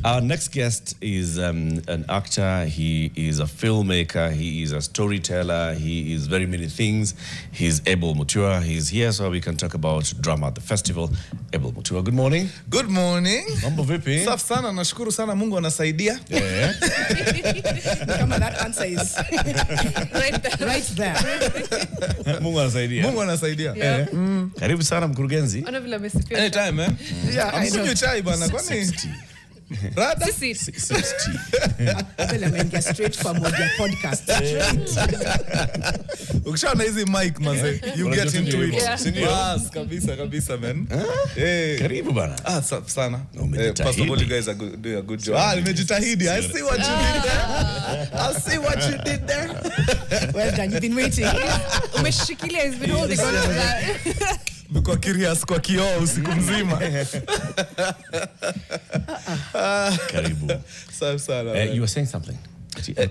Our next guest is an actor. He is a filmmaker. He is a storyteller. He is very many things. He's Abel Mutua. He's here so we can talk about drama at the festival. Abel Mutua, good morning. Good morning. Mambo vipi? Safi sana, nashukuru sana, Mungu anasaidia. Yeah. Kama that answer is right there. Mungu anasaidia. Mungu anasaidia. Yeah. Karibu sana mkurugenzi. Ona vile amesifia. Anytime, man. Yeah, I know. Amkunywe chai bana, kwani? Rada? Sisi. 60. Abel ameingia straight for moja podcast. Ukishaona hizi mic maze, you get into it. Yeah. Yes, kabisa, man. Karibu bana. Safi sana. Umejitahidi. First of all, you guys are doing a good job. Nimejitahidi. I see what you did there. I see what you did there. Well done, you've been waiting. Umeshikilia, he's been holding on to that. Kwa curious kwa kioo usiku mzima. Karibu. Safi sana. You were saying something.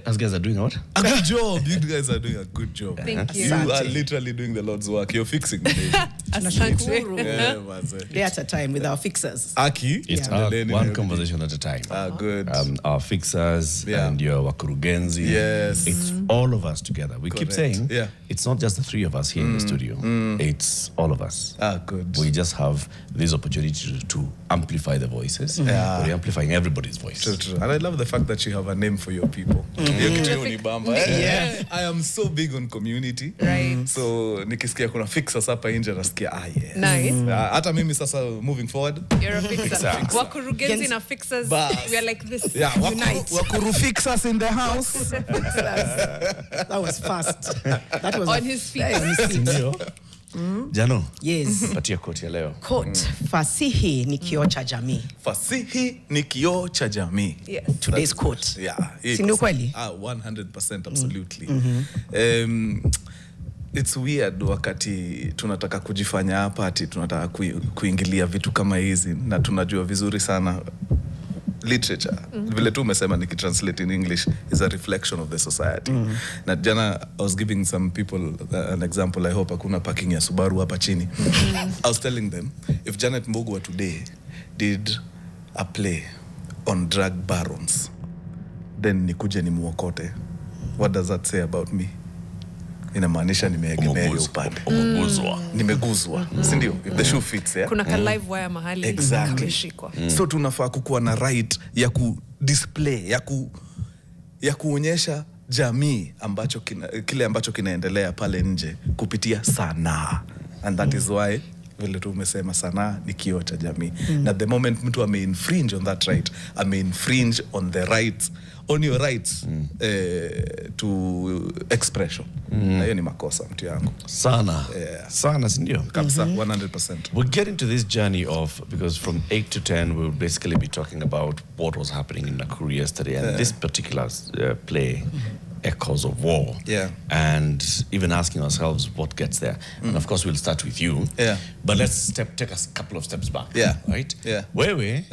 Us guys are doing what? A good job. You guys are doing a good job. Thank you. You are literally doing the Lord's work. You're fixing the day. Tunashukuru. Day at a time with our fixers. Aki? It's one conversation at a time. Good. Our fixers and your wakurugenzi. Yes. It's all of us together. We keep saying it's not just the three of us here in the studio. It's all of us. Good. We just have this opportunity to amplify the voices. We're amplifying everybody's voice. True. And I love the fact that you have a name for your people. Yeah. I am so big on community. Right. So nikisikia kuna fixers hapa nje nasikia yes. Nice. Hata mimi sasa moving forward. You're a fixer. Wakurugenzi na fixers, we are like this. Yeah, unite. Wakuru fixers in the house. That was fast. That was on his feet. Ndio. Jano. Yes. Patia koti ya leo. Quote, fasihi ni kioo cha jamii. Fasihi ni kioo cha jamii. Yes. Today's quote. Yeah. Si ndio kweli? 100% absolutely. It's weird wakati tunataka kujifanya hapa ati tunataka kuingilia vitu kama hizi na tunajua vizuri sana literature. Vile tu umesema nikitranslate in English is a reflection of the society. Na jana I was giving some people an example. I hope hakuna parking ya Subaru hapa chini. I was telling them if Janet Mbugua today did a play on drug barons, then nikuje nimuokote. What does that say about me? Inamaanisha nimeegemea hiyo upande. Nimeguzwa. Si ndio? If the shoe fits, yeah. Kuna ka live wire mahali. Exactly. So tunafaa kukuwa na right ya ku display, ya kuonyesha jamii ambacho kile ambacho kinaendelea pale nje kupitia sanaa. And that is why vile tu umesema sanaa ni kioo cha jamii. Na the moment mtu ame-infringe on that right, ame-infringe on the rights, on your rights to expression. Na hiyo ni makosa mtu yangu. Sana. Sana, sindio? Kabisa, 100%. We'll get into this journey of, because from 8 to 10 we'll basically be talking about what was happening in Nakuru yesterday. And this particular play, Echoes of War. And even asking ourselves what gets there. And of course we'll start with you. But let's take a couple of steps back. Right? Wewe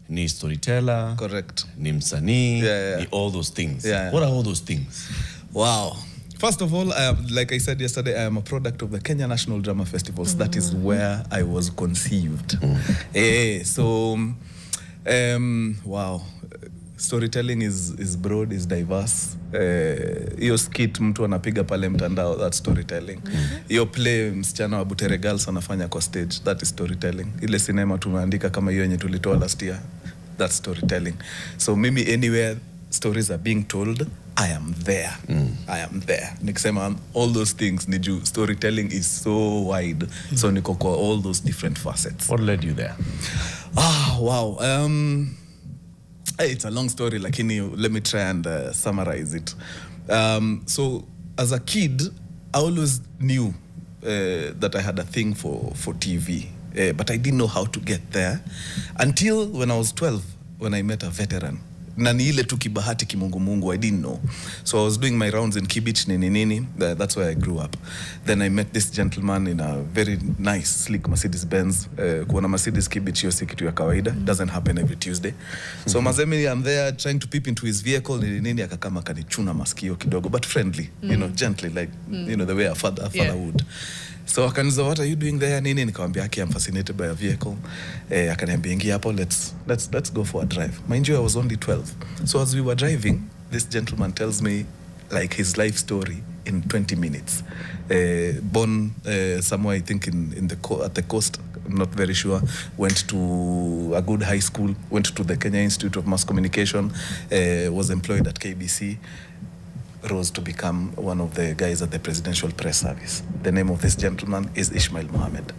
ni storyteller. Correct. Ni msanii. Ni all those things. What are all those things? Wow. First of all, like I said yesterday, I am a product of the Kenya National Drama Festivals. That is where I was conceived. Wow. Storytelling is broad, is diverse. Hiyo skit mtu anapiga pale mtandao, that's storytelling. Hiyo play msichana wa Butere girls anafanya kwa stage, that is storytelling. Ile cinema tumeandika kama hiyo yenye tulitoa last year, that's storytelling. So mimi anywhere stories are being told, I am there. I am there. Nikisema all those things ni juu storytelling is so wide. So niko kwa all those different facets. What led you there? Wow. It's a long story, lakini let me try and summarize it. So as a kid, I always knew that I had a thing for TV, but I didn't know how to get there until when I was 12, when I met a veteran. Na ni ile tu kibahati kimungu, I didn't know. So I was doing my rounds in Kibich, nini. That's where I grew up. Then I met this gentleman in a very nice, sleek Mercedes-Benz. Kuona Mercedes Kibich hiyo si kitu ya kawaida. Doesn't happen every Tuesday. So mazemi, I'm there trying to peep into his vehicle, nini akakama kanichuna masikio kidogo, but friendly, you know, gently, like, you know, the way a father would. So akaniuliza, what are you doing there nini? Nikamwambia I'm fascinated by a vehicle. Akaniambia ingia hapo, let's go for a drive. Mind you, I was only 12. So as we were driving, this gentleman tells me like his life story in 20 minutes. Born somewhere, I think at the coast, I'm not very sure. Went to a good high school, went to the Kenya Institute of Mass Communication, was employed at KBC, rose to become one of the guys at the Presidential Press Service. The name of this gentleman is Ishmael Mohamed.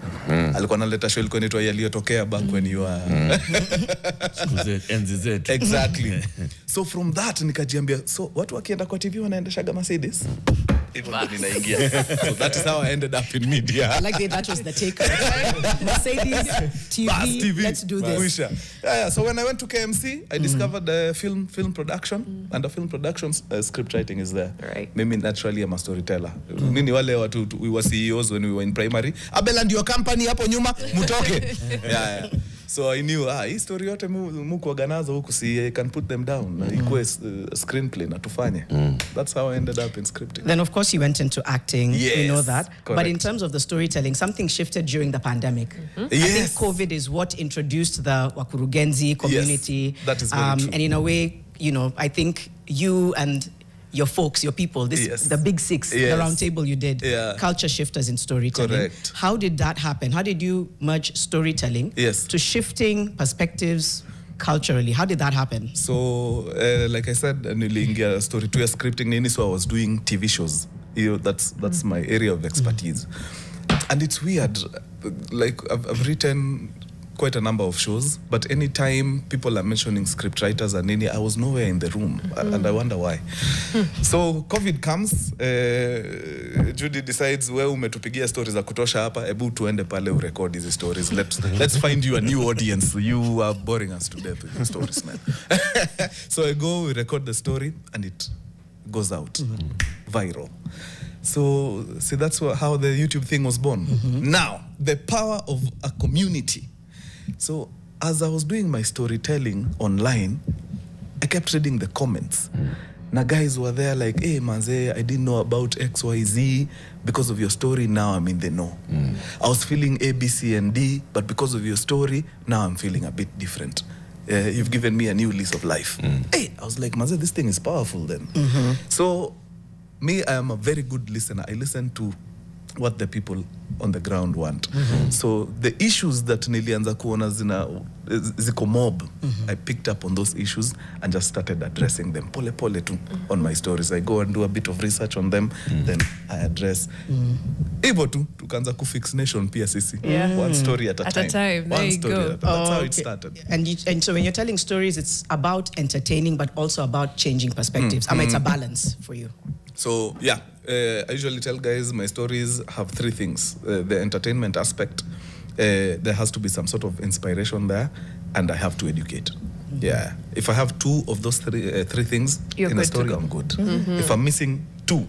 Alikuwa analeta show ilikuwa inaitwa Yaliyotokea back when you were... NZZ. Exactly. So from that, nikajiambia, so watu wakienda kwa TV wanaendeshaga Mercedes? Even ninaingia. So that is how I ended up in media. Like that was the take. Mercedes, TV, let's do this. Yeah, so when I went to KMC, I discovered film production, and the film production script writing is there. Right. Mimi naturally I'm a storyteller. Mimi wale watu, we were CEOs when we were in primary. Abel and your company hapo nyuma, mutoke. Yeah. So I knew, hii story yote muku waganaza huku, I can put them down. Ikuwe screenplay na tufanye. That's how I ended up in scripting. Then of course you went into acting, yes, we know that. Correct. But in terms of the storytelling, something shifted during the pandemic. Yes. I think COVID is what introduced the Wakurugenzi community. Yes, that is very true. And in a way, you know, I think you and your folks, your people, the big six, the round table you did, culture shifters in storytelling. Correct. How did that happen? How did you merge storytelling to shifting perspectives culturally? How did that happen? So, like I said, niliingia story to scripting nini, so I was doing TV shows. You know, that's my area of expertise. And it's weird, like I've written quite a number of shows, but anytime people are mentioning script writers and nini, I was nowhere in the room, and I wonder why. So COVID comes, Judy decides, wewe umetupigia stories za kutosha hapa, ebu tuende pale urecord hizi stories. Let's find you a new audience. You are boring us to death with the stories, man. So I go, we record the story, and it goes out viral. So see, that's how the YouTube thing was born. Now, the power of a community. So as I was doing my storytelling online, I kept reading the comments. Now guys were there like, hey manze, I didn't know about XYZ. Because of your story, now I'm in the know. I was feeling A, B, C, and D, but because of your story, now I'm feeling a bit different. You've given me a new lease of life. Hey, I was like, manze, this thing is powerful then. So me, I am a very good listener. I listen to what the people on the ground want. So the issues that nilianza kuona ziko mob, I picked up on those issues and just started addressing them. Pole pole tu on my stories. I go and do a bit of research on them, then I address. Ivo tu, tukaanza kufix nation pia sisi. One story at a time. There One you story go. at a time. That's how it started. And so when you're telling stories, it's about entertaining, but also about changing perspectives. I mean, it's a balance for you. So yeah, I usually tell guys my stories have three things. The entertainment aspect, there has to be some sort of inspiration there, and I have to educate. Yeah, if I have two of those three things in a story, I'm good. If I'm missing two,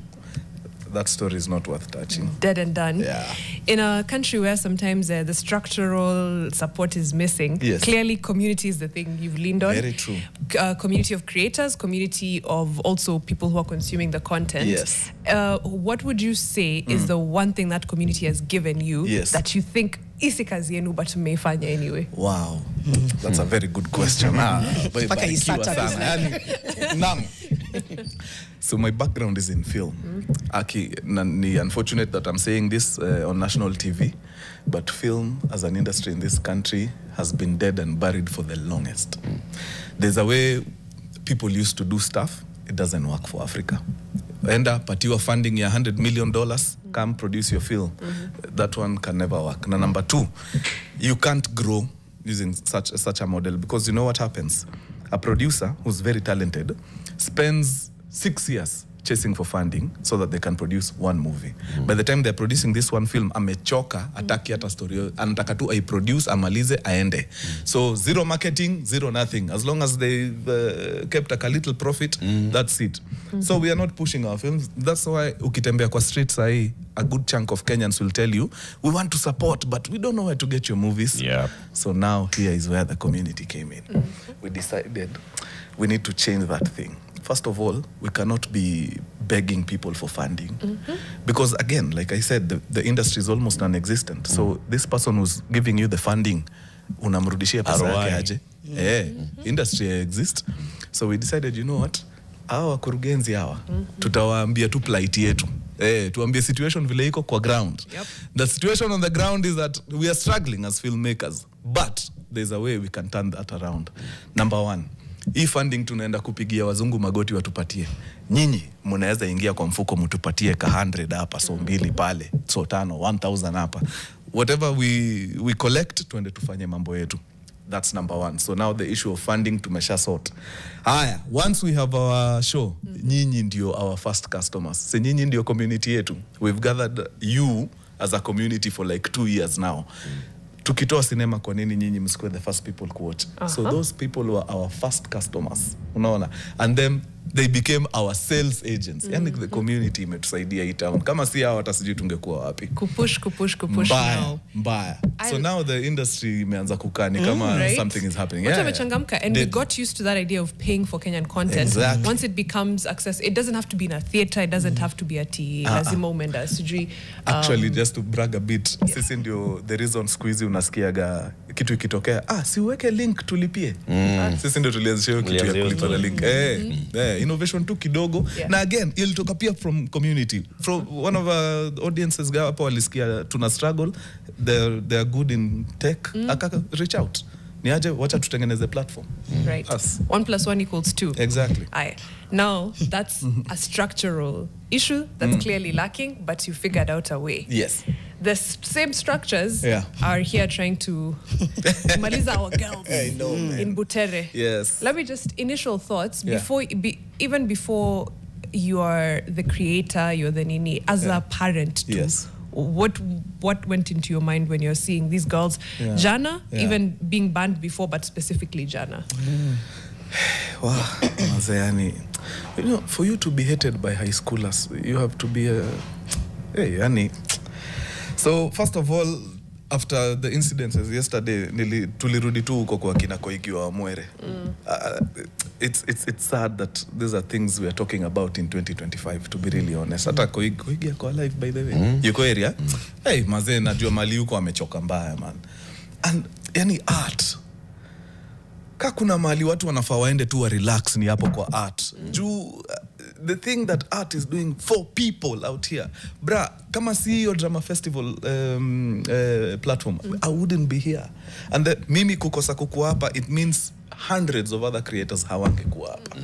that story is not worth touching. Dead and done. Yeah. In a country where sometimes the structural support is missing, clearly community is the thing you've leaned on. Very true. Community of creators, community of also people who are consuming the content. Yes. What would you say is the one thing that community has given you that you think isi kazi yenu but mmeifanya anyway? Wow. That's a very good question. So my background is in film. Unfortunate that I'm saying this on national TV, but film as an industry in this country has been dead and buried for the longest. There's a way people used to do stuff. It doesn't work for Africa. Enda patiwa funding ya $100 million, come produce your film. That one can never work. Now, number two, you can't grow using such a model, because you know what happens? A producer who's very talented spends 6 years chasing for funding so that they can produce one movie. By the time they're producing this one film, amechoka, ataki hata story, anataka tu ai produce, amalize, aende. So zero marketing, zero nothing. As long as they've kept a little profit, that's it. So we are not pushing our films. That's why ukitembea kwa streets sahi, a good chunk of Kenyans will tell you, we want to support, but we don't know where to get your movies. Yeah. So now here is where the community came in. We decided we need to change that thing. First of all, we cannot be begging people for funding. Because again, like I said, the industry is almost non-existent. So this person who's giving you the funding, unamrudishia pesa yake aje? Industry exists. So we decided, you know what? Hawa kurugenzi hawa, tutawaambia tu plight yetu. Tuambie situation vile iko kwa ground. The situation on the ground is that we are struggling as filmmakers, but there's a way we can turn that around. Number one, hii funding tunaenda kupigia wazungu magoti watupatie. Nyinyi mnaweza ingia kwa mfuko mtupatie ka 100 hapa, so 2 pale, so 5, 1000 hapa. Whatever we collect, tuende tufanye mambo yetu. That's number one. So now the issue of funding tumesha sort. Haya, once we have our show, nyinyi ndio our first customers. Nyinyi ndio community yetu. We've gathered you as a community for like 2 years now. Tukitoa cinema, kwa nini nyinyi msikuwe the first people to watch? So those people were our first customers. Unaona? And then they became our sales agents. Yani the community imetusaidia hii town. Kama si hao hata sijui tungekuwa wapi. Kupush mbaya. So now the industry imeanza kukani kama something is happening. And we got used to that idea of paying for Kenyan content. Exactly. Once it becomes access, it doesn't have to be in a theater, it doesn't have to be a TV. Lazima umeenda sijui. Actually, just to brag a bit, sisi ndio the reason squeeze unasikiaga kitu ikitokea, si uweke link tulipie. Sisi ndio tulianzisha hiyo kitu ya kulipa na link. Innovation tu kidogo. Na again, ilitoka pia from community. From one of our audiences hapo walisikia tuna struggle, they're good in tech, akaka reach out. Niaje wacha tutengeneze platform. Right. 1 + 1 = 2. Exactly. Now, that's a structural issue that's clearly lacking, but you figured out a way. Yes. The same structures are here trying to maliza our girls in Butere. Yes. Let me just, initial thoughts, even before you are the creator, you're the nini, as a parent too. Yes. What went into your mind when you're seeing these girls? Jana, even being banned before, but specifically Jana. Wow, Mazayani. You know, for you to be hated by high schoolers, you have to be yani. So first of all, after the incidences yesterday, tulirudi tu huko kwa kina Koigi wa Mwere. It's sad that these are things we are talking about in 2025, to be really honest. Hata Koigi yako alive, by the way. Yuko area? Hey, mazee, najua mali yuko amechoka mbaya, man. And yani art, kuna mali watu wanafaa waende tu wa relax ni hapo kwa art. The thing that art is doing for people out here. Bra, kama si hiyo drama festival platform, I wouldn't be here. And that mimi kukosa kukuwa hapa, it means hundreds of other creators hawangekuwa hapa.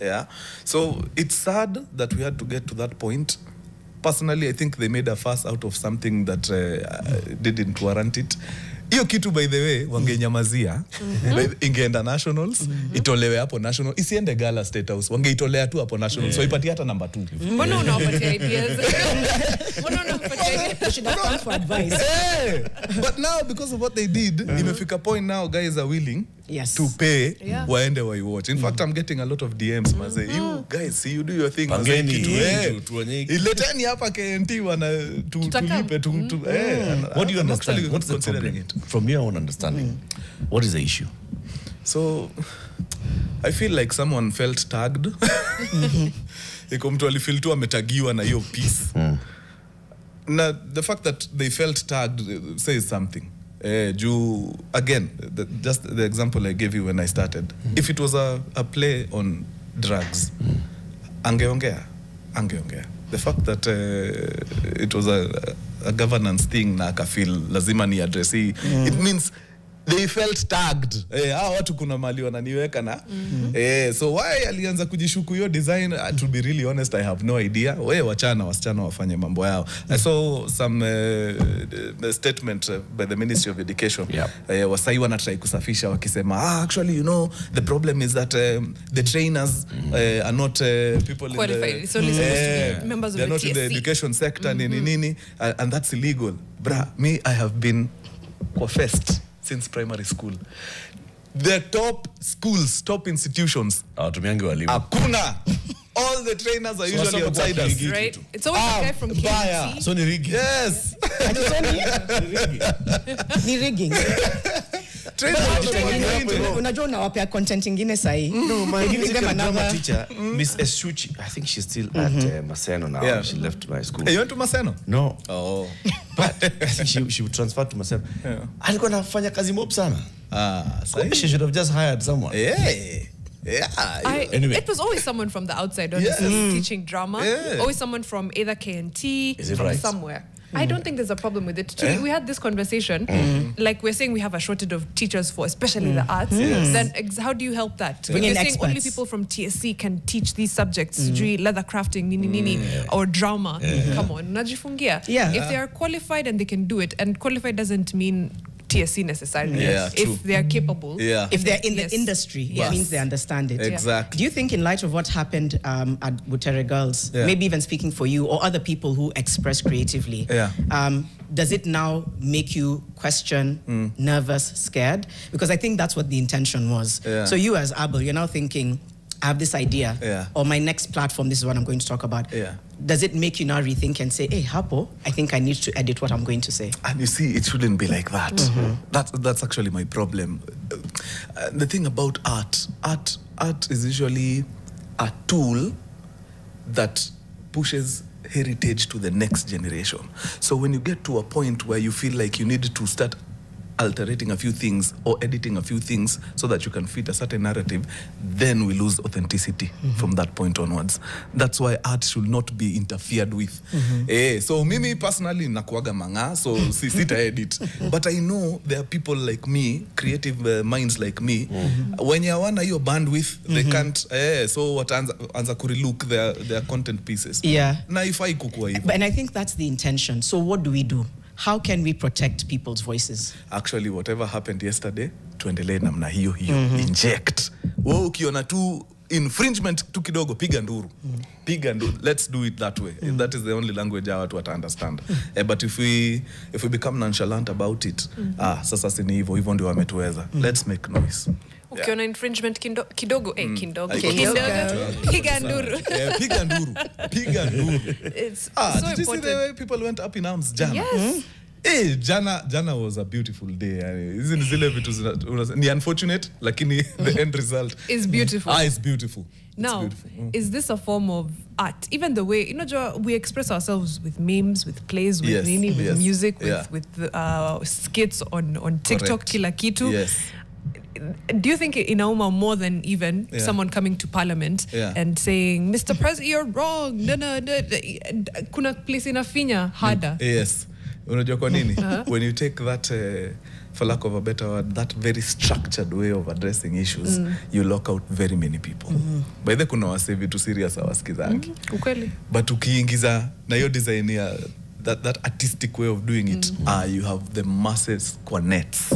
Yeah. So it's sad that we had to get to that point. Personally, I think they made a fuss out of something that didn't warrant it. Hiyo kitu, by the way, wangenyamazia, ingeenda nationals, itolewe hapo national, isiende gala State House, wangeitolea tu hapo national, so ipati hata number 2. Mbona unawapatia ideas? Mbona unawapatia ideas? Should have come for advice. But now, because of what they did, imefika point now, guys are willing to pay waende wa watch. In fact, I'm getting a lot of DMs, maze. You guys, see, you do your thing. Ileteni hapa KNT wana tulipe tu. What do you understand? What's the problem? From your own understanding, what is the issue? So, I feel like someone felt tagged. Iko mtu alifeel tu ametagiwa na hiyo piece. Now, the fact that they felt tagged says something. Again, just the example I gave you when I started. If it was a play on drugs, angeongea. The fact that it was a governance thing na akafeel lazima ni address, it means they felt tagged. Watu kuna mali wananiweka na so why alianza kujishuku hiyo design? To be really honest, I have no idea. Wachana wasichana wafanye mambo yao. I saw some statement by the Ministry of Education. Wasai wanatry kusafisha wakisema actually, you know, the problem is that the trainers are not people qualified. in the so supposed to be members of the not in the education sector nini, and that's illegal. Me, I have been confessed since primary school. The top schools, top institutions, hakuna. All the trainers are usually outsiders. Right? It's always a guy from KMC. So ni rigging. Yes. Ni rigging. Unajua unawapea content ingine sahi. No, my drama teacher, Miss Esuchi, I think she's still at Maseno now. Yeah. She left my school. Hey, you went to Maseno? No. Oh. But I think she would transfer to Maseno. Alikuwa anafanya kazi mob sana. She should have just hired someone. Anyway. It was always someone from the outside, honestly, teaching drama. Always someone from either KNT, from somewhere. I don't think there's a problem with it. We had this conversation, like we're saying we have a shortage of teachers for especially the arts. Then how do you help that? When you're saying only people from TSC can teach these subjects, leather crafting, or drama. Come on, najifungia. If they are qualified and they can do it, and qualified doesn't mean TSC necessarily. If they are capable. If they're in the industry, it means they understand it. Exactly. Do you think in light of what happened at Butere Girls, maybe even speaking for you or other people who express creatively, does it now make you question, nervous, scared? Because I think that's what the intention was. So you as Abel, you're now thinking, I have this idea, or my next platform, this is what I'm going to talk about. Does it make you now rethink and say, hey, Hapo, I think I need to edit what I'm going to say? And you see, it shouldn't be like that. That's actually my problem. The thing about art is usually a tool that pushes heritage to the next generation. So when you get to a point where you feel like you need to start altering a few things or editing a few things so that you can fit a certain narrative, then we lose authenticity from that point onwards. That's why art should not be interfered with. So mimi personally nakuaga manga, so sita edit. But I know there are people like me, creative minds like me, when you want your bandwidth, they can't, so what anza kurilook their content pieces. Na ifai kukua hivyo. And I think that's the intention. So what do we do? How can we protect people's voices? Actually, whatever happened yesterday, tuendelee namna hiyo. Inject. Wewe ukiona tu infringement tu kidogo, piga nduru. Piga nduru. Let's do it that way. That is the only language watu wata understand. But if we become nonchalant about it, sasa sini hivyo ndio wametuweza. Let's make noise. Ukiona infringement kidogo, kidogo. Piga nduru. Piga nduru. It's so did you see the way people went up in arms, Jana? Yes. Hey, Jana was a beautiful day. Isn't zile vitu ni unfortunate, lakini the end result is beautiful. It's beautiful. Now, is this a form of art? Even the way, we express ourselves with memes, with plays, with with music, with skits on TikTok, kila kitu. Yes. Do you think inauma more than even someone coming to parliament and saying, Mr. President, you're wrong. Kuna place inafinya harder. Yes. Unajua kwa nini? When you take that, for lack of a better word, that very structured way of addressing issues, you lock out very many people. By the kuna wase vitu serious hawasikizangi. Ukweli. But ukiingiza na hiyo design ya that artistic way of doing it, you have the masses kwa nets.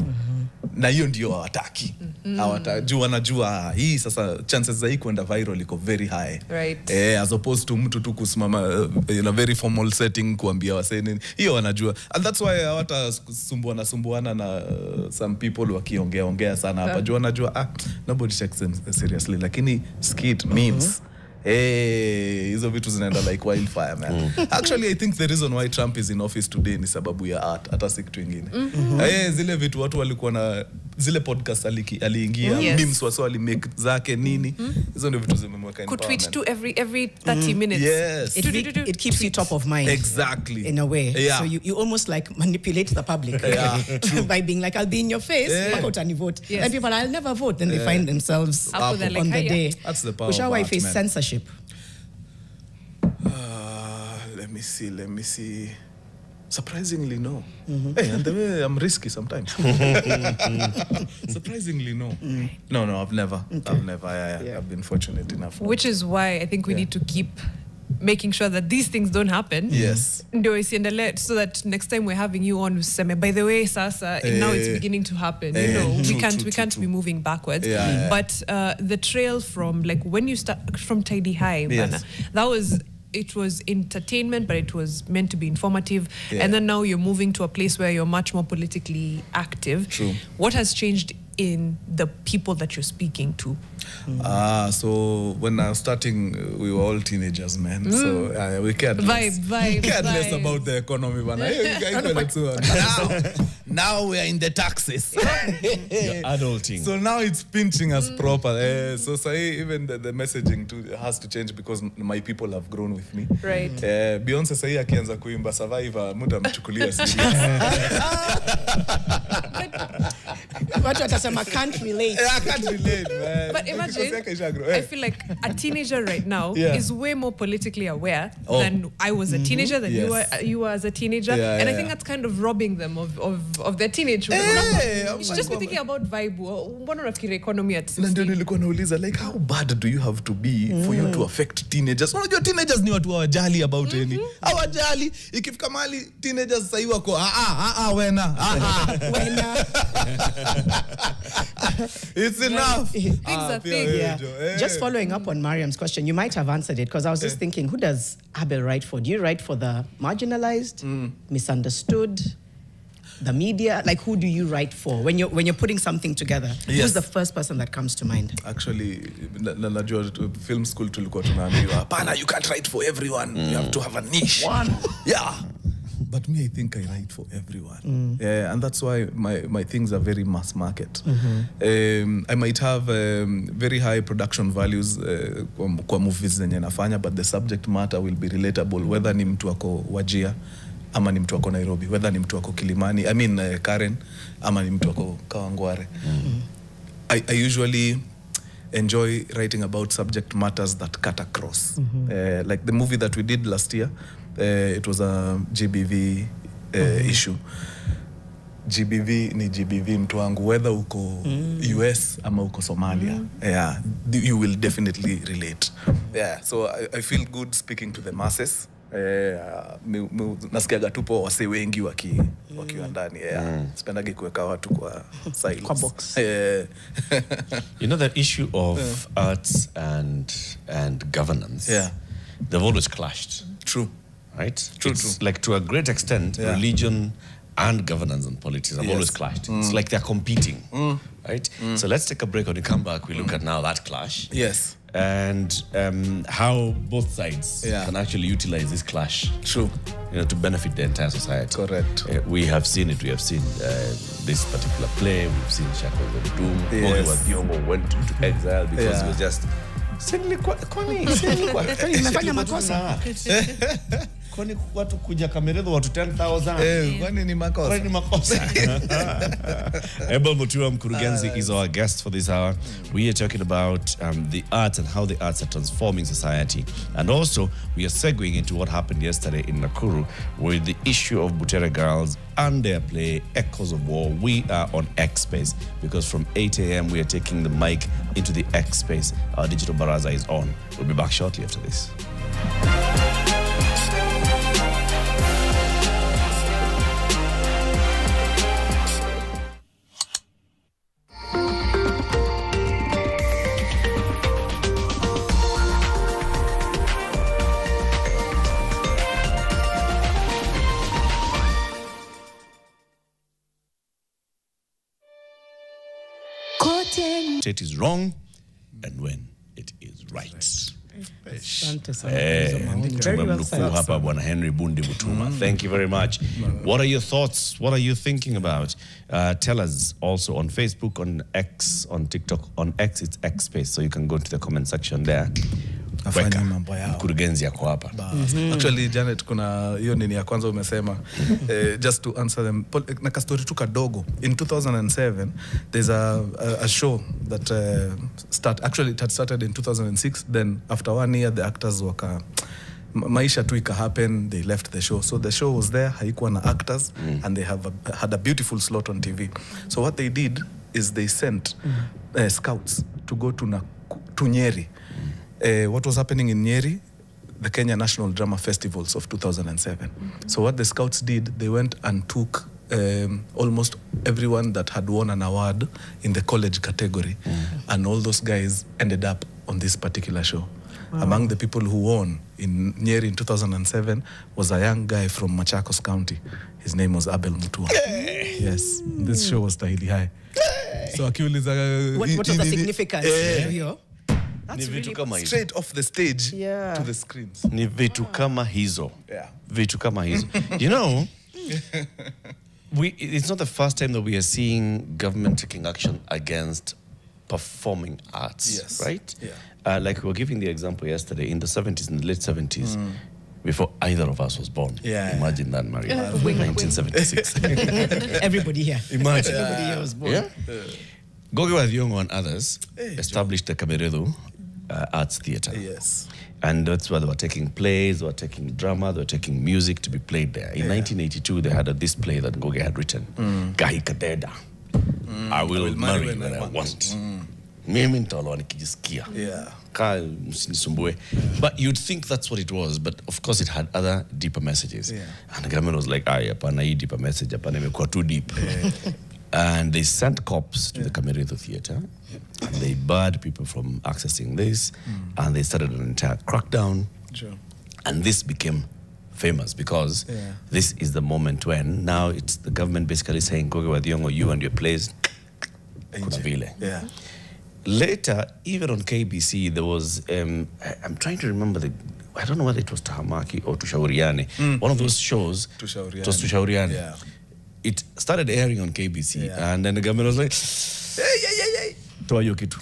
Na hiyo ndio hawataki. Hawatajua wanajua hii sasa chances za hii kwenda viral iko very high. Right. As opposed to mtu tu kusimama in a very formal setting kuambia wasee nini. Hiyo wanajua. And that's why hawatasumbuana na some people wakiongea sana hapa. Jua wanajua nobody takes them seriously. Lakini skit memes. Hizo vitu zinaenda like wildfire, man. Actually, I think the reason why Trump is in office today ni sababu ya art, hata si kitu ingine. Zile vitu watu walikuwa na zile podcast aliingia, memes wali make zake nini. Hizo ndio vitu zimemweka in power. Could tweet to every 30 minutes. Yes. It keeps you top of mind. Exactly. In a way. So you almost like manipulate the public. By being like, I'll be in your face, vote. And people, I'll never vote. Then they find themselves on the day. That's the power of art, why face censorship. Let me see. Surprisingly, no. Hey, and the way I'm risky sometimes. Surprisingly, no. No, I've never. Okay. I've never. I've been fortunate enough. Which is why I think we need to keep making sure that these things don't happen. Yes. So that next time we're having you on, by the way, Sasa, now it's beginning to happen. We can't be moving backwards. But the trail from like when you start from Tidy High, it was entertainment, but it was meant to be informative. And then now you're moving to a place where you're much more politically active. True. What has changed in the people that you're speaking to? So when I was starting, we were all teenagers, man. So we cared less. Vibe. Cared less about the economy, man. now we are in the taxes. You're adulting. So now it's pinching us proper. So say even the messaging has to change because my people have grown with me. Right. Beyonce say akianza kuimba Survivor, muda mchukulia serious. What I can't relate. I can't relate, man. But imagine, I feel like a teenager right now is way more politically aware than I was a teenager, than you were as a teenager. And I think that's kind of robbing them of their teenage. You should just be thinking about vibe. What are the economy at 16? Like, how bad do you have to be for you to affect teenagers? One of your teenagers ni watu hawajali about any. Hawajali. Ikifika mali teenagers sasa hivi wako wena. It's enough. Things are things. Just following up on Mariam's question, you might have answered it because I was just thinking, who does Abel write for? Do you write for the marginalized, misunderstood, the media? Like, who do you write for when you're putting something together? Who's the first person that comes to mind? Actually, najua film school tulikuwa tunaambiwa, hapana, you can't write for everyone. You have to have a niche. One. Yeah. But me, I think I write for everyone. Yeah, and that's why my things are very mass market. I might have very high production values kwa movies zenye nafanya, but the subject matter will be relatable, whether ni mtu wako Wajir, ama ni mtu wako Nairobi, whether ni mtu wako Kilimani, Karen, ama ni mtu wako Kawangware. I usually enjoy writing about subject matters that cut across. Like the movie that we did last year, it was a GBV issue. GBV ni GBV mtu wangu, whether uko US ama uko Somalia. Yeah, you will definitely relate. Yeah, so I feel good speaking to the masses. Nasikiaga tupo wase wengi wakiwa ndani. Sipendagi kuweka watu kwa silence. Kwa box. You know, the issue of arts and governance, they've always clashed. True. Right? True. Like, to a great extent, religion and governance and politics have always clashed. It's like they're competing, right? So let's take a break. When we come back, we look at now that clash. Yes. And how both sides can actually utilize this clash. True. You know, to benefit the entire society. Correct. We have seen it. We have seen this particular play. We've seen Shackles of Doom. Yomo went into exile because he was just kwani watu kuja Kameredo watu 10,000. Kwani ni makosa. Kwani ni makosa. Abel Mutua, mkurugenzi, is our guest for this hour. We are talking about the arts and how the arts are transforming society. And also, we are segueing into what happened yesterday in Nakuru with the issue of Butere girls and their play, Echoes of War. We are on X Space because from 8 a.m. we are taking the mic into the X Space. Our digital baraza is on. We'll be back shortly after this. It is wrong and when it is right. Henry Bundi Butuma. Thank you very much. What are your thoughts? What are you thinking about? Tell us also on Facebook, on X, on TikTok. On X, it's X Space, so you can go to the comment section there. Mkurugenzi yako hapa. Actually, Janet, kuna hiyo nini ya kwanza umesema, just to answer them, na kastori tu kadogo. In 2007, there's a show that actually it had started in 2006. Then after 1 year, the actors maisha tu ika happen, they left the show. So the show was there, haikuwa na actors, and they had a beautiful slot on TV. So what they did is they sent scouts to go to Nyeri. What was happening in Nyeri? The Kenya National Drama Festivals of 2007. So what the scouts did, they went and took almost everyone that had won an award in the college category, and all those guys ended up on this particular show. Wow. Among the people who won in Nyeri in 2007 was a young guy from Machakos County. His name was Abel Mutua. Yes, this show was Tahili High. So akiuliza, what was the significance? That's really straight off the stage to the screens. Ni vitu kama hizo. Vitu kama hizo. You know, It's not the first time that we are seeing government taking action against performing arts, right? Yeah. Like we were giving the example yesterday, in the 70s, in the late 70s, before either of us was born. Yeah. Imagine that, Maria. 1976. Everybody here. Imagine. Everybody here was born. Yeah? Ngugi wa Thiong'o and others established the Kameredu Arts Theatre. Yes. And that's where they were taking plays, they were taking drama, they were taking music to be played there. In 1982, they had this play that Ngugi had written, Gahi Kadeda. I will marry when I want. Mimi nitaloa nikijisikia. But you'd think that's what it was, but of course it had other deeper messages. And the government was like, hapana hii deeper message, hapana imekuwa too deep. And they sent cops to the Kameredu Theatre, and they barred people from accessing this, and they started an entire crackdown. And this became famous because this is the moment when now it's the government basically saying, Ngugi wa Thiong'o, you and your plays, kuna vile. Later, even on KBC, there was, I'm trying to remember I don't know whether it was Tahamaki or Tushauriane. One of those shows, it was Tushauriane. It started airing on KBC, and then the government was like, hey, toa hiyo kitu.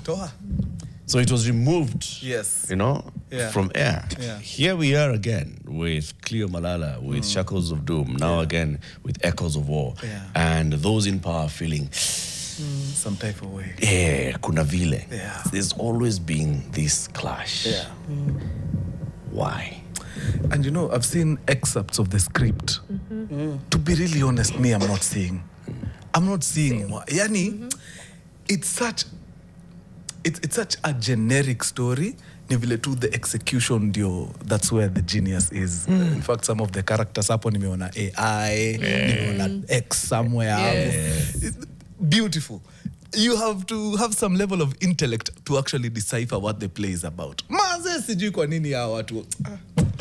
So it was removed, from air. Here we are again with Cleo Malala, with Shackles of Doom, now again with Echoes of War, and those in power feeling some type of way. Kuna vile. There's always been this clash. Why? And I've seen excerpts of the script. To be really honest, me, I'm not seeing. Yani, it's such a generic story. Ni vile tu the execution that's where the genius is. In fact, some of the characters hapo nimeona AI, nimeona X somewhere. Beautiful. You have to have some level of intellect to actually decipher what the play is about. Maze sijui kwa nini hao watu.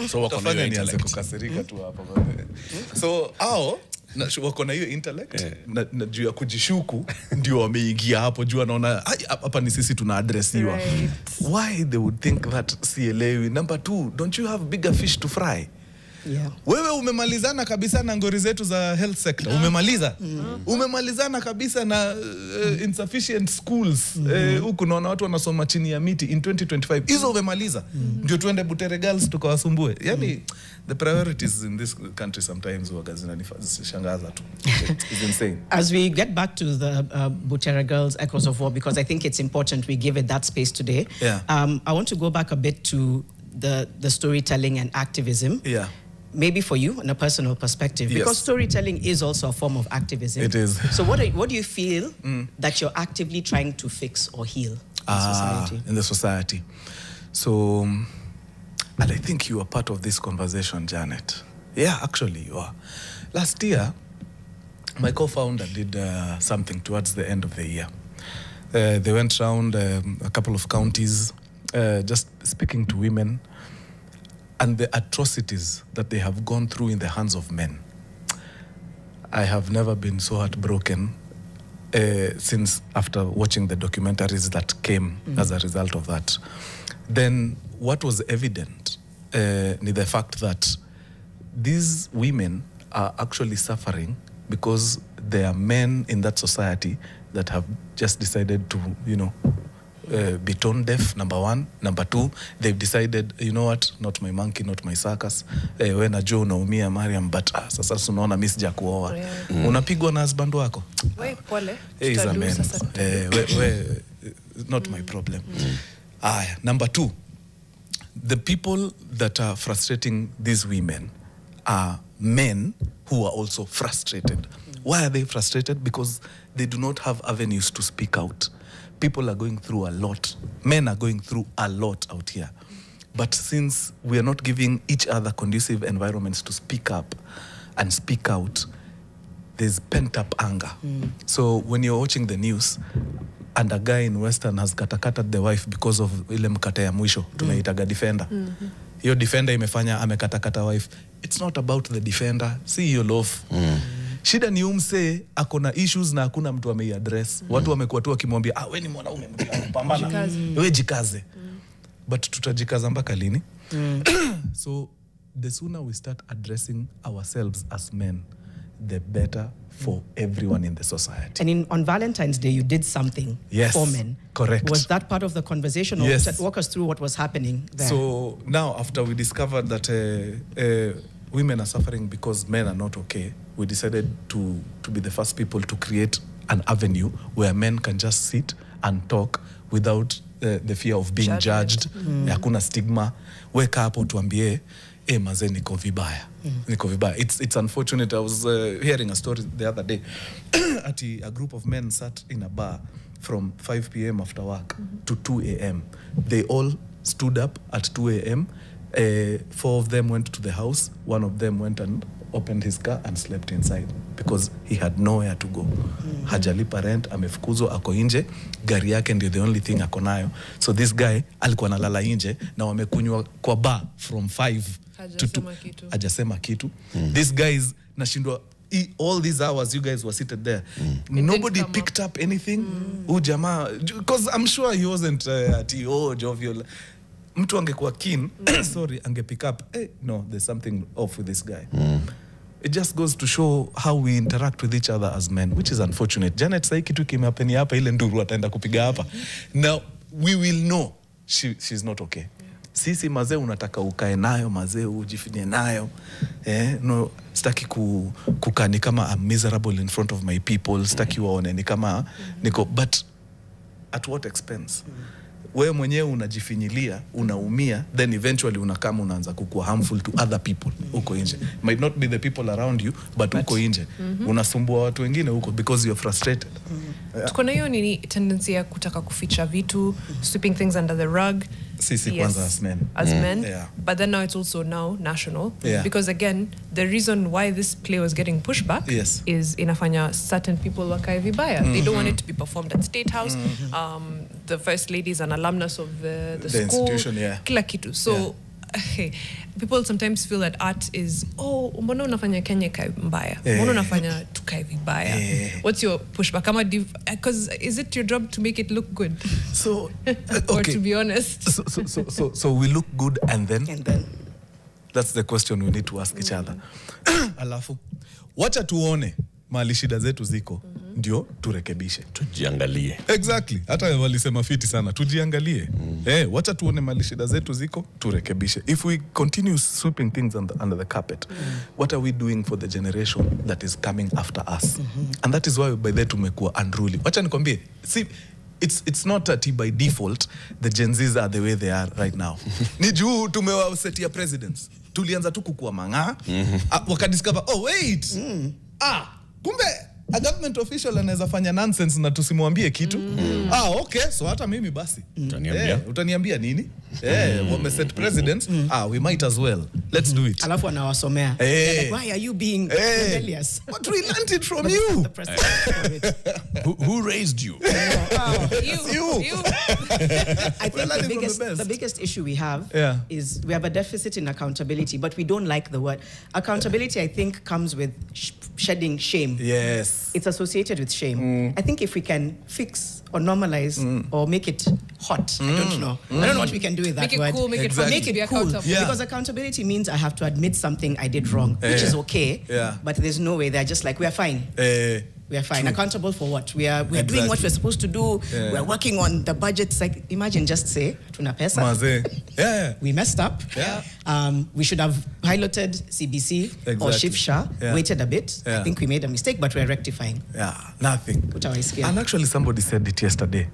So wako na hiyo intellect. Kukasirika tu hapo. So wako na hiyo intellect na juu ya kujishuku ndio wameingia hapo juu anaona hapa ni sisi tuna addressiwa. Why they would think that CLA? Number 2, don't you have bigger fish to fry? Wewe umemalizana kabisa na ngori zetu za health sector. Umemaliza. Umemalizana kabisa na insufficient schools. Huku naona watu wanasoma chini ya miti in 2025. Hizo umemaliza. Ndio tuende Butere girls tukawasumbue. Yani the priorities in this country sometimes huwa zinanifanya tu. It's insane. As we get back to the Butere girls Echoes of War, because I think it's important we give it that space today. I want to go back a bit to the storytelling and activism. Maybe for you, in a personal perspective, because storytelling is also a form of activism. It is. So what do you feel that you're actively trying to fix or heal in society? In the society. So, and I think you are part of this conversation, Janet. Yeah, actually you are. Last year, my co-founder did something towards the end of the year. They went around a couple of counties, just speaking to women, and the atrocities that they have gone through in the hands of men. I have never been so heartbroken since after watching the documentaries that came as a result of that. Then what was evident is the fact that these women are actually suffering because there are men in that society that have just decided to, be tone deaf, number 1. Number 2, they've decided, you know what, not my monkey, not my circus. When a Joe naumia Mariam, but sasa unaona mimi sija kuoa. Unapigwa na husband wako. Wewe pole. He's a man. Not my problem. Number 2, the people that are frustrating these women are men who are also frustrated. Why are they frustrated? Because they do not have avenues to speak out. People are going through a lot. Men are going through a lot out here. But since we are not giving each other conducive environments to speak up and speak out, there's pent-up anger. So when you're watching the news and a guy in Western has katakated the wife because of ile mkata ya mwisho, tunaitaga defender. Hiyo defender imefanya amekatakata wife. It's not about the defender. See your love. Shida ni umse akona issues na hakuna mtu ameiaddress. Watu wamekuwa tu wakimwambia wewe ni mwanaume mpambana. Wewe jikaze. But tutajikaza mpaka lini? So the sooner we start addressing ourselves as men, the better for everyone in the society. And on Valentine's Day, you did something for men. Correct. Was that part of the conversation? Or walk us through what was happening there. So now, after we discovered that women are suffering because men are not okay, we decided to be the first people to create an avenue where men can just sit and talk without the fear of being judged. Hakuna stigma. Weka hapo tuambie, maze niko vibaya. Niko vibaya. It's unfortunate. I was hearing a story the other day. A group of men sat in a bar from 5 p.m. after work to 2 a.m. They all stood up at 2 a.m. 4 of them went to the house. 1 of them went and opened his car and slept inside because he had nowhere to go. Hajalipa rent, amefukuzwa, ako nje, gari yake ndio the only thing ako nayo. So this guy alikuwa analala nje na wamekunywa kwa bar from 5 to 2. Hajasema kitu. This guy is nashindwa all these hours you guys were seated there. Nobody picked up anything. Jamaa, because I'm sure he wasn't jovial. Mtu angekuwa keen, sorry, pick up. No, there's something off with this guy. It just goes to show how we interact with each other as men, which is unfortunate. Janet sai kitu kimepeni hapa ile nduru ataenda kupiga hapa. Now we will know she's not okay. Sisi mazee unataka ukae nayo, mazee ujifinye nayo. No, sitaki kukaa ni kama I'm miserable in front of my people. Sitaki waone ni kama niko, but at what expense? Wewe mwenyewe unajifinyilia, unaumia, then eventually unakama unaanza kukua harmful to other people uko nje. Might not be the people around you, but uko nje. Unasumbua watu wengine uko because you're frustrated. Tuko na hiyo nini tendency ya kutaka kuficha vitu, sweeping things under the rug. Sisi kwanza as men. But then now it's also now national. Because again, the reason why this play was getting pushed back is inafanya certain people wakae vibaya. They don't want it to be performed at State House. The First Lady is an alumnus of the school. Institution, Kila kitu. So people sometimes feel that art is, mbona unafanya Kenya kae mbaya? Mbona unafanya tukae vibaya? What's your pushback? Because is it your job to make it look good? So, or to be honest? So we look good and then? That's the question we need to ask each other. Alafu, wacha tuone mali shida zetu ziko. Ndio turekebishe, tujiangalie. Exactly. Hata walisema fiti sana, tujiangalie. Wacha tuone mali shida zetu ziko, turekebishe. If we continue sweeping things under the carpet, what are we doing for the generation that is coming after us? And that is why by that tumekuwa unruly. Wacha nikwambie, see, it's not that by default the Gen Zs are the way they are right now. Ni juu tumewasetia presidents. Tulianza tu kukua manga, wakadiscover, wait. Kumbe a government official anaweza fanya nonsense na tusimwambie kitu. Okay, so hata mimi basi. Utaniambia nini? Wameset presidents. We might as well. Let's do it. Alafu anawasomea. Like, why are you being rebellious? But we learned it from you. Who raised you? You. I think the biggest issue we have is we have a deficit in accountability, but we don't like the word. Accountability, I think, comes with shedding shame. Yes. It's associated with shame. I think if we can fix or normalize or make it hot, I don't know. I don't know what we can do with that word. Make it cool, make it fun, make it cool. Because accountability means I have to admit something I did wrong, which is okay. But there's no way they're just like, we are fine. We are fine. True. Accountable for what? We are doing what we're supposed to do. We're working on the budgets. Like, imagine just say, tuna pesa. We messed up. We should have piloted CBC or Shifsha, waited a bit. I think we made a mistake, but we're rectifying. Nothing. And actually somebody said it yesterday.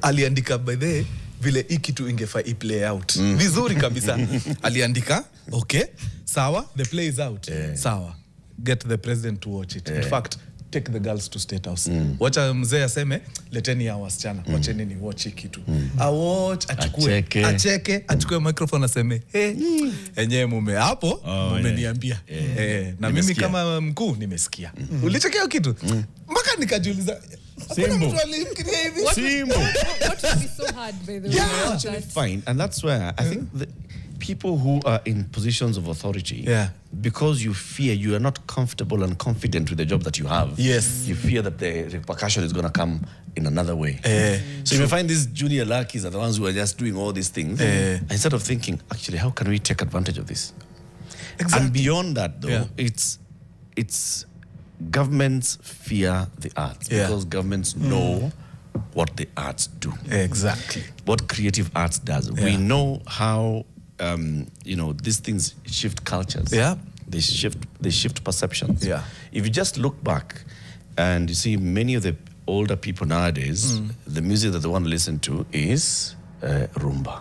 Aliandika by the vile ikitu ingefa play out. Vizuri kabisa. Aliandika, okay, sawa, the play is out. Sawa. Get the president to watch it. In fact, take the girls to State House. Wacha mzee aseme, leteni ya wasichana, wacheni ni watch kitu. Watch, acheke, achukue microphone aseme, enyewe mume hapo, mumeniambia. Na mimi kama mkuu, nimesikia. Ulichekea kitu? Mpaka nikajiuliza, Simbo. What would be so hard, by the way? Actually fine. And that's where I think the people who are in positions of authority, because you fear, you are not comfortable and confident with the job that you have. Yes. You fear that the repercussion is going to come in another way. So you find these junior lackeys are the ones who are just doing all these things. Instead of thinking, actually, how can we take advantage of this? Exactly. And beyond that, though, it's governments fear the arts because governments know what the arts do. Exactly. What creative arts does. We know how, these things shift cultures. Yeah. They shift perceptions. Yeah. If you just look back and you see many of the older people nowadays, the music that they want to listen to is rumba.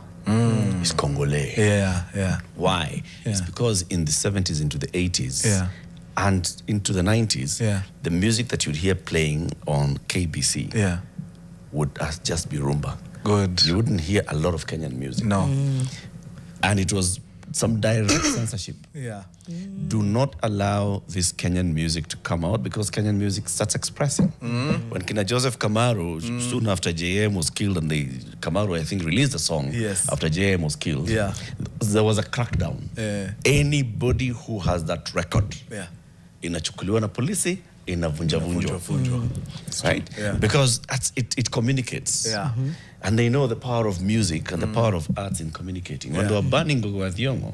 It's Congolese. Yeah. Why? Yeah. It's because in the 70s into the 80s and into the 90s, the music that you'd hear playing on KBC would just be rumba. Good. You wouldn't hear a lot of Kenyan music. No. And it was some direct censorship. Yeah. Do not allow this Kenyan music to come out because Kenyan music starts expressing. When Kina Joseph Kamaru, soon after JM was killed, and Kamaru, I think, released a song after JM was killed, there was a crackdown. Anybody who has that record, inachukuliwa na polisi, inavunjavunjwa. Right? Yeah. Because it communicates. Yeah. And they know the power of music and the power of arts in communicating. When they were banning Gogo Athiongo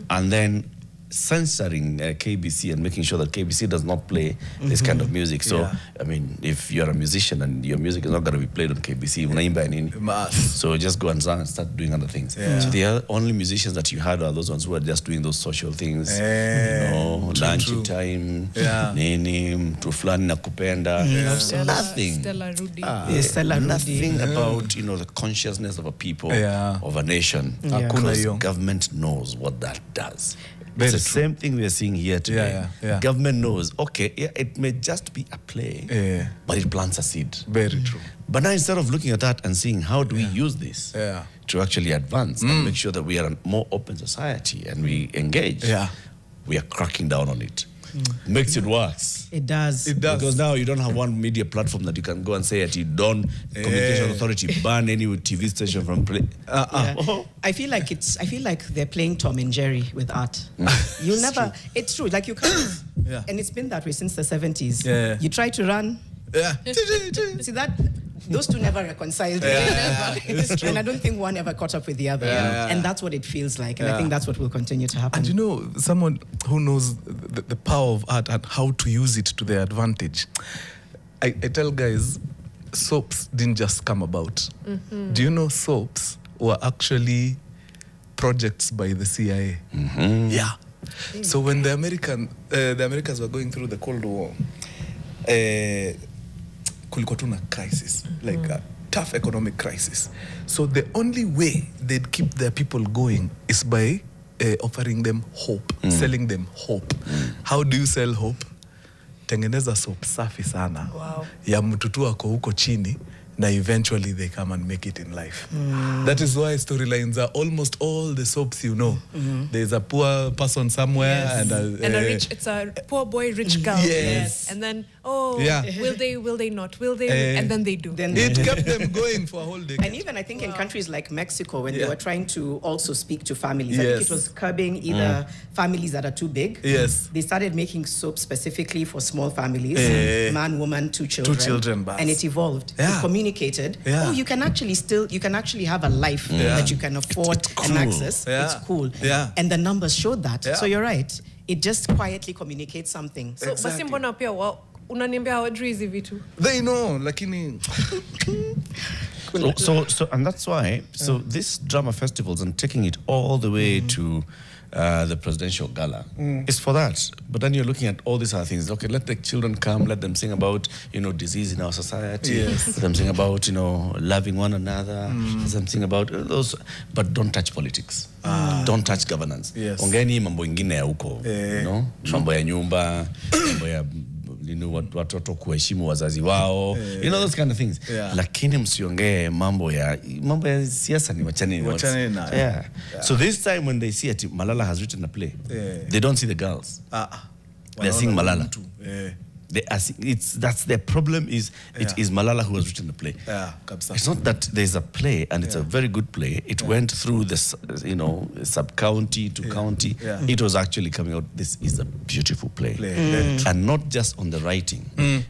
and then censoring KBC and making sure that KBC does not play this kind of music. So, I mean, if you're a musician and your music is not going to be played on KBC, so just go and start doing other things. So the only musicians that you had are those ones who are just doing those social things. Lunch time, nini, mtu fulani nakupenda. Nothing. Nothing about, the consciousness of a people, of a nation. Because government knows what that does. It's the same thing we are seeing here today. Government knows, okay, it may just be a play, but it plants a seed. Very true. But now instead of looking at that and seeing how do we use this to actually advance and make sure that we are a more open society and we engage, we are cracking down on it. Makes it worse. It does. It does. Because now you don't have one media platform that you can go and say that you don't Communication Authority ban any TV station from play. I feel like they're playing Tom and Jerry with art. You'll never. It's true. Like you can't. And it's been that way since the 70s. You try to run. See that. Those two never reconciled. And I don't think one ever caught up with the other. And that's what it feels like. And I think that's what will continue to happen. And someone who knows the power of art and how to use it to their advantage. I tell guys, soaps didn't just come about. Do you know soaps were actually projects by the CIA? Yeah. So when the Americans were going through the Cold War, kulikuwa tu na crisis, like a tough economic crisis. So the only way they'd keep their people going is by offering them hope, selling them hope. How do you sell hope? Tengeneza soap safi sana. Ya mtu tu ako huko chini, na eventually they come and make it in life. That is why storylines are almost all the soaps There's a poor person somewhere and a rich, it's a poor boy, rich girl. And then, will they not? Will they? And then they do. It kept them going for a whole decade. And even I think in countries like Mexico, when they were trying to also speak to families, I think it was curbing either families that are too big. They started making soap specifically for small families, man, woman, two children. And it evolved. It communicated. You can actually have a life that you can afford and access. It's cool. And the numbers showed that. So you're right. It just quietly communicates something. So basi mbona pia unaniambia hawajui hizi vitu? They know, lakini so and that's why this drama festivals and taking it all the way to the presidential gala is for that. But then you're looking at all these other things. Okay, let the children come, let them sing about disease in our society, let them sing about loving one another, let them sing about those, but don't touch politics. Don't touch governance. Ongeni mambo ingine ya huko, mambo ya nyumba, mambo ya watoto kuheshimu wazazi wao, those kind of things. Lakini msiongee mambo ya siasa, ni wachane na. So this time when they see it, Malala has written a play, they don't see the girls. They're seeing Malala. That's their problem. It is Malala who has written the play. It's not that there's a play and it's a very good play. It went through the sub-county to county. It was actually coming out. This is a beautiful play, and not just on the writing,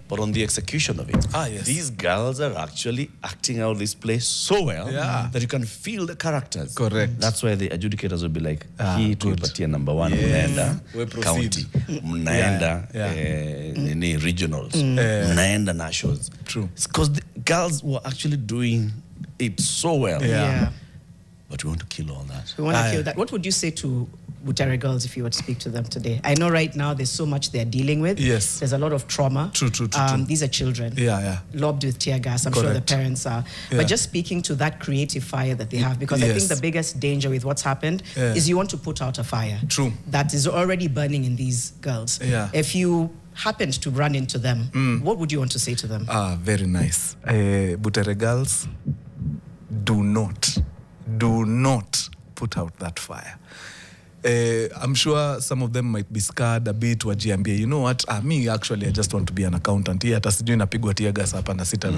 but on the execution of it. These girls are actually acting out this play so well that you can feel the characters. Correct. That's why the adjudicators will be like, "He tuipatia number 1, mnaenda county, mnaenda regionals. Naenda nationals. True. It's because the girls were actually doing it so well. Yeah. But we want to kill all that. We want to kill that. What would you say to Butere girls if you were to speak to them today? I know right now there's so much they're dealing with. Yes. There's a lot of trauma. True. These are children. Yeah. Lobbed with tear gas. I'm sure the parents are. Yeah. But just speaking to that creative fire that they have, because I think the biggest danger with what's happened is you want to put out a fire. True. That is already burning in these girls. Yeah. If you happened to run into them, what would you want to say to them? Very nice. Butere girls, do not put out that fire. I'm sure some of them might be scared a bit, wajiambia, you know what, me actually I just want to be an accountant. Hata sijui napigwa tear gas hapa na sita.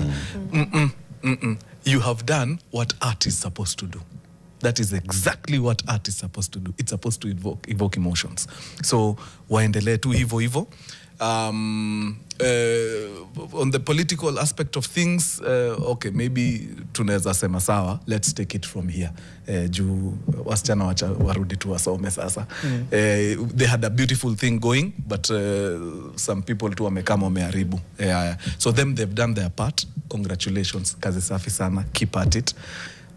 You have done what art is supposed to do. That is exactly what art is supposed to do. It's supposed to evoke emotions. So waendelee tu hivyo. On the political aspect of things, okay, maybe tunaweza sema sawa, let's take it from here. Juu wasichana warudi tu wasome sasa. They had a beautiful thing going, but some people tu wamekama wameharibu. So they've done their part. Congratulations, kazi safi sana, keep at it.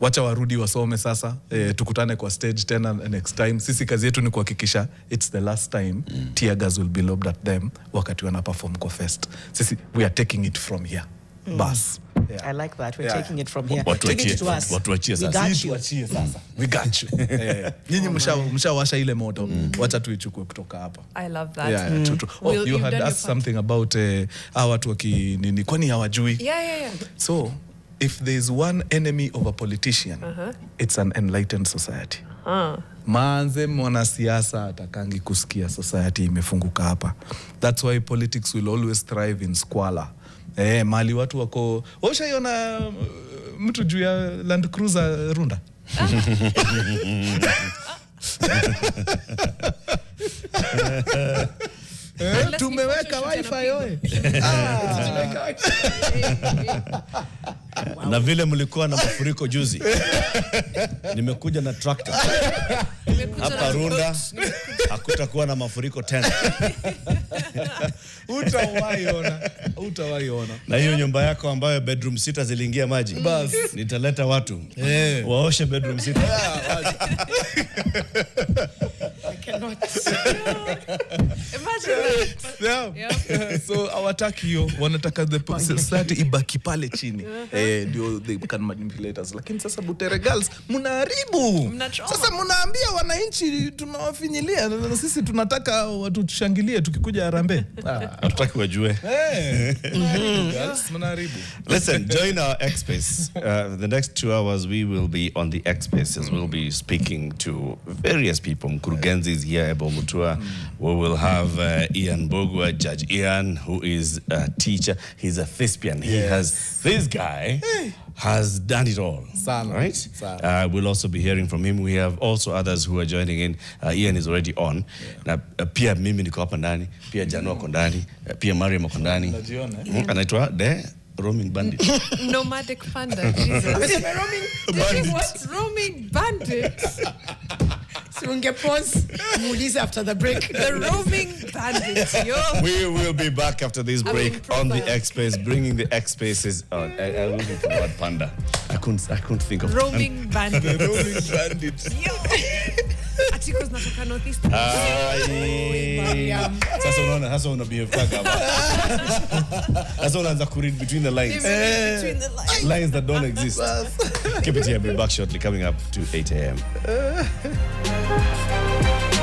Wacha warudi wasome sasa, tukutane kwa stage tena next time. Sisi kazi yetu ni kuhakikisha it's the last time tear gas will be lobbed at them wakati wana perform kwa fest. Sisi, we are taking it from here. Bas. Yeah. I like that. We're taking it from here. Take it to us. We got you. Nyinyi mshawasha ile moto. Wacha tuichukue kutoka hapa. I love that. True. You had asked something about watu wakinini, kwani hawajui? Yeah. So, if there's one enemy of a politician, it's an enlightened society. Manze mwanasiasa atakangi kusikia society imefunguka hapa. That's why politics will always thrive in squalor. Mali watu wako, ushaiona mtu juu ya Land Cruiser Runda? Tumeweka wifi oe. Na vile mlikuwa na mafuriko juzi, nimekuja na tractor hapa Runda, hakutakuwa na mafuriko tena. Utawaiona. Na hiyo nyumba yako ambayo bedroom sita ziliingia maji, basi nitaleta watu waoshe bedroom sita. I cannot. Imagine that. Yeah. So hawataki hiyo, wanataka the society ibaki pale chini. Ndio they can manipulate us. Lakini sasa Butere girls mnaharibu. Sasa mnaambia wananchi tunawafinyilia, na sisi tunataka watu tushangilie tukikuja Harambee. Hatutaki wajue. Girls mnaharibu. Listen, join our X-Space. The next 2 hours we will be on the X-Spaces. We'll be speaking to various people. Mkurugenzi is here, Abel Mutua. We will have Ian Bogwa, Judge Ian, who is a teacher. He's a thespian. This guy has done it all. Right? We'll also be hearing from him. We have also others who are joining in. Ian is already on. Na pia mimi niko hapa ndani, pia Jano ako ndani, pia Mariam ako ndani. Anaitwa The Roaming Bandit. Nomadic panda, Jesus. Roaming bandit? So we get pause. Muulize after the break. The roaming bandits, yo. We will be back after this break on the X-Space, bringing the X-Spaces on. I was looking for the word panda. I couldn't think of roaming bandits. The roaming bandits. Yo. Atikos natoka northeast. Sasa una behave kaka. Sasa unaanza ku read between the lines. Between the lines. Lines that don't exist. Keep it here. We'll be back shortly, coming up to 8 a.m.